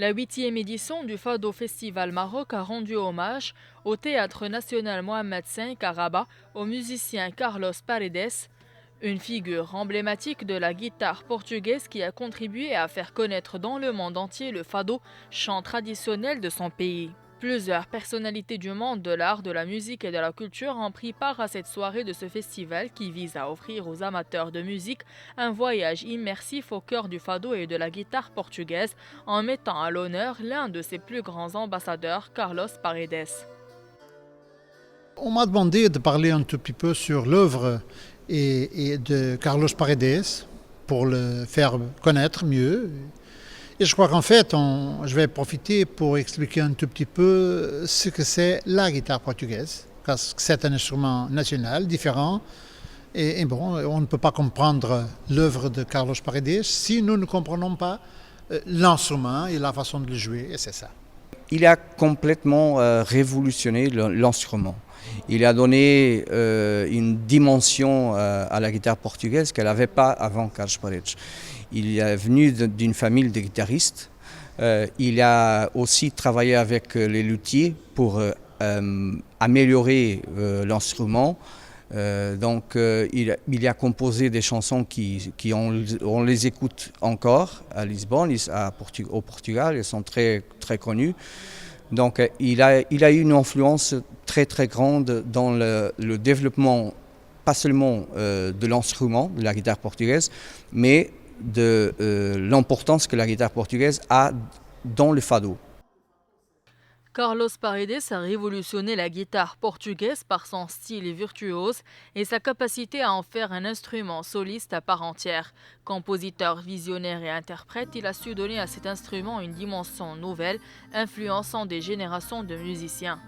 La 8e édition du Fado Festival Maroc a rendu hommage au Théâtre national Mohamed V à Rabat au musicien Carlos Paredes, une figure emblématique de la guitare portugaise qui a contribué à faire connaître dans le monde entier le fado, chant traditionnel de son pays. Plusieurs personnalités du monde de l'art, de la musique et de la culture ont pris part à cette soirée de ce festival qui vise à offrir aux amateurs de musique un voyage immersif au cœur du fado et de la guitare portugaise en mettant à l'honneur l'un de ses plus grands ambassadeurs, Carlos Paredes. On m'a demandé de parler un tout petit peu sur l'œuvre et de Carlos Paredes pour le faire connaître mieux. Et je crois qu'en fait, je vais profiter pour expliquer un tout petit peu ce que c'est la guitare portugaise, parce que c'est un instrument national, différent. Et bon, on ne peut pas comprendre l'œuvre de Carlos Paredes si nous ne comprenons pas l'instrument et la façon de le jouer, et c'est ça. Il a complètement révolutionné l'instrument. Il a donné une dimension à la guitare portugaise qu'elle n'avait pas avant Carlos Paredes. Il est venu d'une famille de guitaristes. Il a aussi travaillé avec les luthiers pour améliorer l'instrument. Il a composé des chansons on les écoute encore à Lisbonne, au Portugal, elles sont très, très connues. Donc il a eu une influence très très grande dans le développement, pas seulement de l'instrument, de la guitare portugaise, mais de l'importance que la guitare portugaise a dans le fado. Carlos Paredes a révolutionné la guitare portugaise par son style virtuose et sa capacité à en faire un instrument soliste à part entière. Compositeur, visionnaire et interprète, il a su donner à cet instrument une dimension nouvelle, influençant des générations de musiciens.